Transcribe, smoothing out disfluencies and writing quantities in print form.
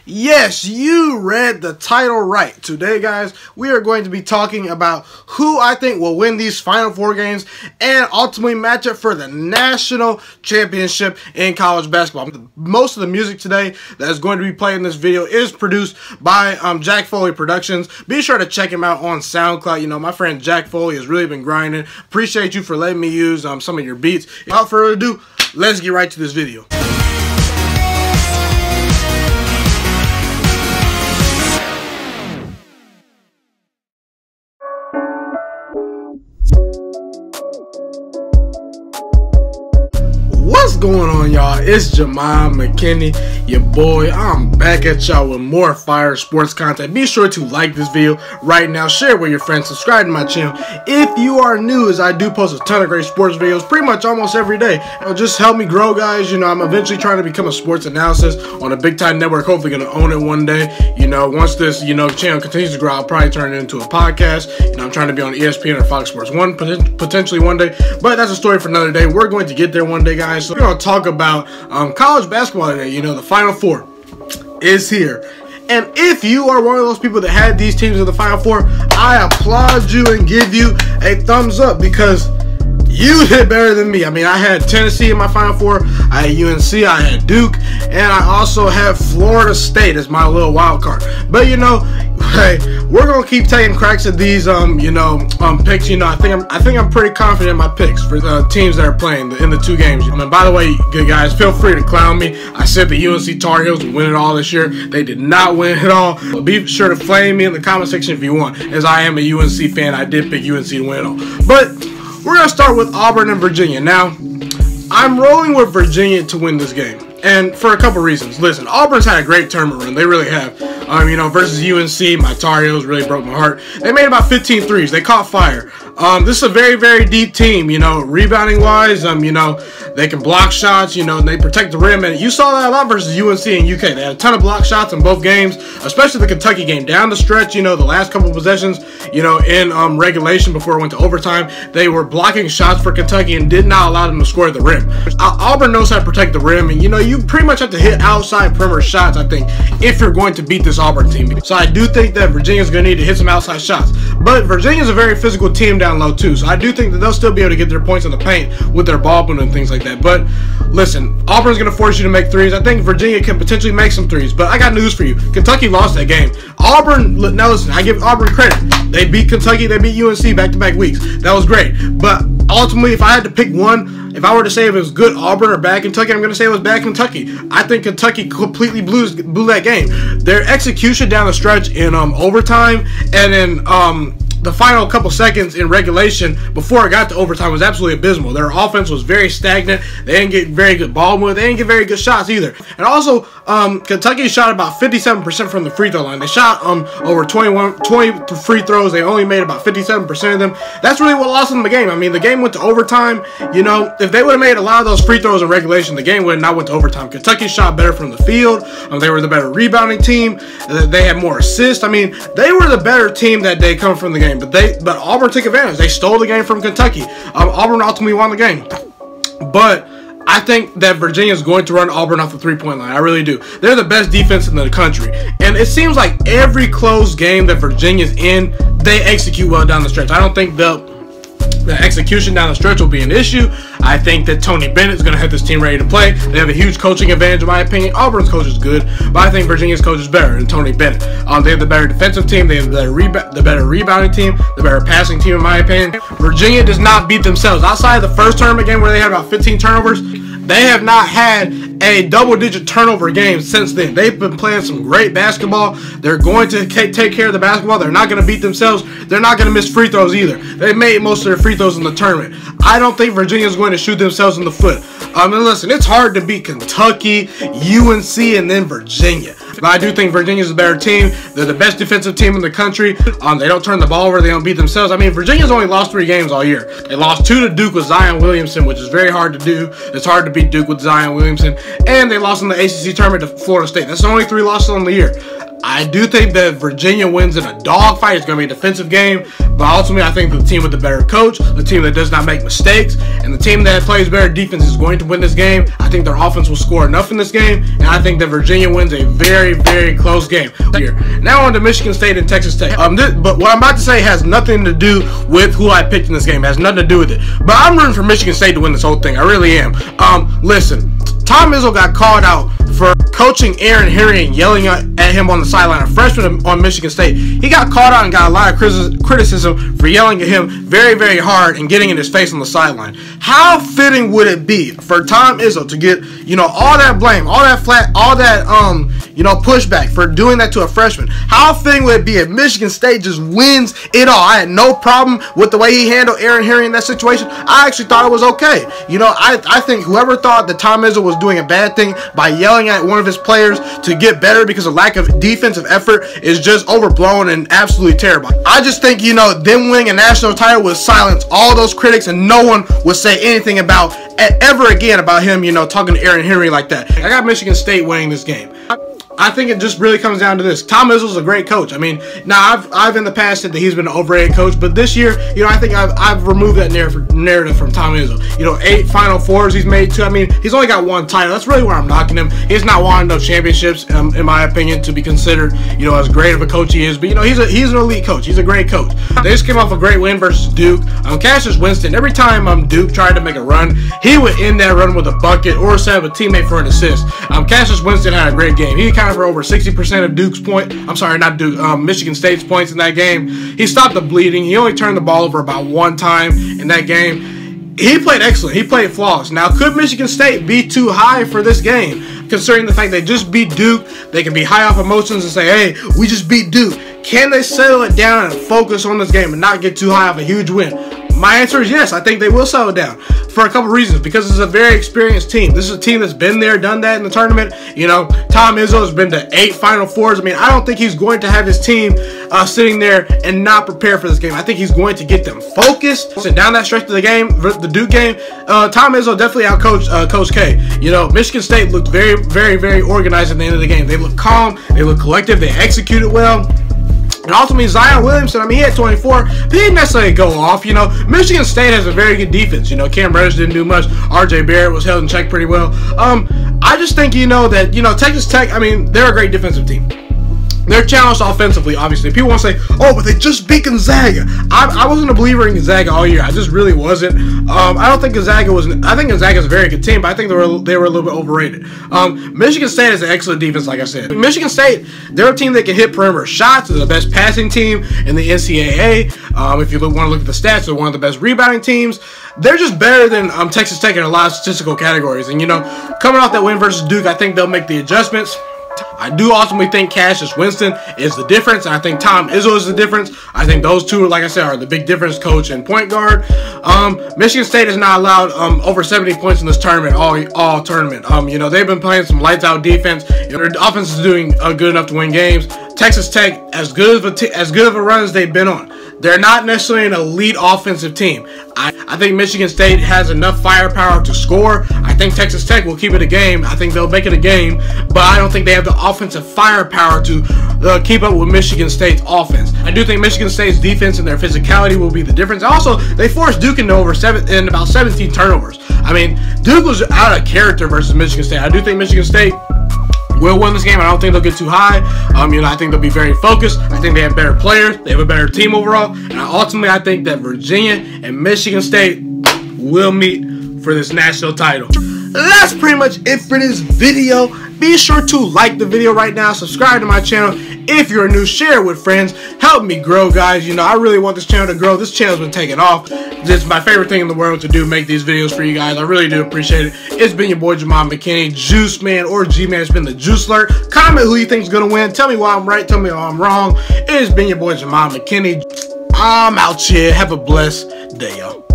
Yes, you read the title right. Today, guys, we are going to be talking about who I think will win these Final Four games and ultimately match up for the national championship in college basketball. Most of the music today that is going to be played in this video is produced by Jack Foley Productions. Be sure to check him out on SoundCloud. You know, my friend Jack Foley has really been grinding. Appreciate you for letting me use some of your beats. Without further ado, let's get right to this video. What's going on, y'all? It's Ghiman Mckinney, your boy. I'm back at y'all with more fire sports content. Be sure to like this video right now, share it with your friends, subscribe to my channel. If you are new, as I do post a ton of great sports videos pretty much almost every day. It'll just help me grow, guys. You know, I'm eventually trying to become a sports analyst on a big time network, hopefully gonna own it one day. You know, once this, channel continues to grow, I'll probably turn it into a podcast. You know, I'm trying to be on ESPN or Fox Sports 1 potentially one day, but that's a story for another day. We're going to get there one day, guys. So we're going to talk about college basketball today. You know, the Final Four is here. And if you are one of those people that had these teams in the Final Four, I applaud you and give you a thumbs up because you did better than me. I mean, I had Tennessee in my Final Four, I had UNC, I had Duke, and I also have Florida State as my little wild card. But you know, hey, we're gonna keep taking cracks at these picks. You know, I think I'm pretty confident in my picks for the teams that are playing in the two games. And by the way, good guys, feel free to clown me. I said the UNC Tar Heels would win it all this year. They did not win it all. But be sure to flame me in the comment section if you want, as I am a UNC fan. I did pick UNC to win it all. But we're going to start with Auburn and Virginia. Now, I'm rolling with Virginia to win this game, and for a couple reasons. Listen, Auburn's had a great tournament run. They really have. Versus UNC, my Tar Heels really broke my heart. They made about 15 threes. They caught fire. This is a very, very deep team, rebounding-wise. They can block shots, and they protect the rim. And you saw that a lot versus UNC and UK. They had a ton of block shots in both games, especially the Kentucky game. Down the stretch, the last couple of possessions, in regulation before it went to overtime, they were blocking shots for Kentucky and did not allow them to score at the rim. Auburn knows how to protect the rim, and, you pretty much have to hit outside perimeter shots, I think, if you're going to beat this Auburn team. So I do think that Virginia's going to need to hit some outside shots. But Virginia's a very physical team down low too, so I do think that they'll still be able to get their points in the paint with their ball movement and things like that. But listen, Auburn's going to force you to make threes. I think Virginia can potentially make some threes, but I got news for you. Kentucky lost that game. Auburn, now listen, I give Auburn credit. They beat Kentucky, they beat UNC back-to-back weeks. That was great. But ultimately, if I had to pick one, if I were to say if it was good Auburn or bad Kentucky, I'm going to say it was bad Kentucky. I think Kentucky completely blew that game. Their execution down the stretch in overtime and in the final couple seconds in regulation before it got to overtime was absolutely abysmal. Their offense was very stagnant. They didn't get very good ball movement. They didn't get very good shots either. And also, Kentucky shot about 57% from the free throw line. They shot over 20 free throws. They only made about 57% of them. That's really what lost them the game. I mean, the game went to overtime. If they would have made a lot of those free throws in regulation, the game would have not went to overtime. Kentucky shot better from the field. They were the better rebounding team. They had more assists. I mean, they were the better team that day coming from the game. But Auburn took advantage. They stole the game from Kentucky. Auburn ultimately won the game. But I think that Virginia is going to run Auburn off the three-point line. I really do. They're the best defense in the country. And it seems like every close game that Virginia's in, they execute well down the stretch. I don't think the execution down the stretch will be an issue. I think that Tony Bennett is going to have this team ready to play. They have a huge coaching advantage, in my opinion. Auburn's coach is good, but I think Virginia's coach is better than Tony Bennett. They have the better defensive team. They have the better rebounding team, the better passing team, in my opinion. Virginia does not beat themselves. Outside of the first tournament game where they had about 15 turnovers, they have not had a double-digit turnover game since then. They've been playing some great basketball. They're going to take care of the basketball. They're not going to beat themselves. They're not going to miss free throws either. They made most of their free throws in the tournament. I don't think Virginia's going to shoot themselves in the foot. And listen, it's hard to beat Kentucky, UNC, and then Virginia. But I do think Virginia's a better team. They're the best defensive team in the country. They don't turn the ball over. They don't beat themselves. I mean, Virginia's only lost 3 games all year. They lost 2 to Duke with Zion Williamson, which is very hard to do. It's hard to beat Duke with Zion Williamson. And they lost in the ACC tournament to Florida State. That's the only 3 losses on the year. I do think that Virginia wins in a dogfight. It's going to be a defensive game, but ultimately I think the team with the better coach, the team that does not make mistakes, and the team that plays better defense is going to win this game. I think their offense will score enough in this game, and I think that Virginia wins a very, very close game. Now on to Michigan State and Texas Tech. But what I'm about to say has nothing to do with who I picked in this game. It has nothing to do with it. But I'm rooting for Michigan State to win this whole thing. I really am. Listen, Tom Izzo got called out for coaching Aaron Henry and yelling at him on the sideline, a freshman on Michigan State. He got called out and got a lot of criticism for yelling at him very, very hard and getting in his face on the sideline. How fitting would it be for Tom Izzo to get, all that blame, all that pushback for doing that to a freshman? How fitting would it be if Michigan State just wins it all? I had no problem with the way he handled Aaron Henry in that situation. I actually thought it was okay. I think whoever thought that Tom Izzo was doing a bad thing by yelling at one of his players to get better because of lack of defensive effort is just overblown and absolutely terrible. I just think, them winning a national title would silence all those critics and no one would say anything about ever again about him, talking to Aaron Henry like that. I got Michigan State winning this game. I think it just really comes down to this. Tom Izzo's a great coach. I mean, now I've in the past said that he's been an overrated coach, but this year, I think I've removed that narrative from Tom Izzo. 8 Final Fours he's made too. I mean, he's only got 1 title. That's really where I'm knocking him. He's not won enough championships, in my opinion, to be considered, as great of a coach he is. But he's an elite coach. He's a great coach. They just came off a great win versus Duke. Cassius Winston. Every time Duke tried to make a run, he would end that run with a bucket or set up a teammate for an assist. Cassius Winston had a great game. He for over 60% of Duke's point. I'm sorry, not Duke. Michigan State's points in that game. He stopped the bleeding. He only turned the ball over about 1 time in that game. He played excellent. He played flawless. Now, could Michigan State be too high for this game? Considering the fact they just beat Duke, they can be high off emotions and say, hey, we just beat Duke. Can they settle it down and focus on this game and not get too high off a huge win? My answer is yes. I think they will settle down for a couple reasons. Because it's a very experienced team. This is a team that's been there, done that in the tournament. Tom Izzo has been to 8 Final Fours. I mean, I don't think he's going to have his team sitting there and not prepare for this game. I think he's going to get them focused. And down that stretch of the game, the Duke game, Tom Izzo definitely outcoached Coach K. Michigan State looked very, very, very organized at the end of the game. They looked calm. They looked collective. They executed well. And ultimately, Zion Williamson, I mean, he had 24, but he didn't necessarily go off. Michigan State has a very good defense. Cam Reddish didn't do much. R.J. Barrett was held in check pretty well. I just think, that, Texas Tech, I mean, they're a great defensive team. They're challenged offensively, obviously. People want to say, oh, but they just beat Gonzaga. I wasn't a believer in Gonzaga all year. I just really wasn't. I don't think Gonzaga was. I think Gonzaga's a very good team, but I think they were a little bit overrated. Michigan State has an excellent defense, like I said. Michigan State, they're a team that can hit perimeter shots. They're the best passing team in the NCAA. If you want to look at the stats, they're one of the best rebounding teams. They're just better than Texas Tech in a lot of statistical categories. And, coming off that win versus Duke, I think they'll make the adjustments. I do ultimately think Cassius Winston is the difference, and I think Tom Izzo is the difference. I think those two, like I said, are the big difference, coach and point guard. Michigan State has not allowed over 70 points in this tournament, all tournament. They've been playing some lights-out defense. Their offense is doing good enough to win games. Texas Tech, as good of a run as they've been on, they're not necessarily an elite offensive team. I think Michigan State has enough firepower to score. I think Texas Tech will keep it a game. I think they'll make it a game, but I don't think they have the offensive firepower to keep up with Michigan State's offense. I do think Michigan State's defense and their physicality will be the difference. Also, they forced Duke into about 17 turnovers. I mean, Duke was out of character versus Michigan State. I do think Michigan State will win this game. I don't think they'll get too high. I think they'll be very focused. I think they have better players. They have a better team overall. And ultimately, I think that Virginia and Michigan State will meet for this national title. That's pretty much it for this video. Be sure to like the video right now. Subscribe to my channel. If you're new, share it with friends. Help me grow, guys. I really want this channel to grow. This channel's been taking off. This is my favorite thing in the world to do, make these videos for you guys. I really do appreciate it. It's been your boy, Ghiman Mckinney, Juice Man or G-Man. It's been the Juice Alert. Comment who you think is going to win. Tell me why I'm right. Tell me why I'm wrong. It's been your boy, Ghiman Mckinney. I'm out here. Have a blessed day, y'all.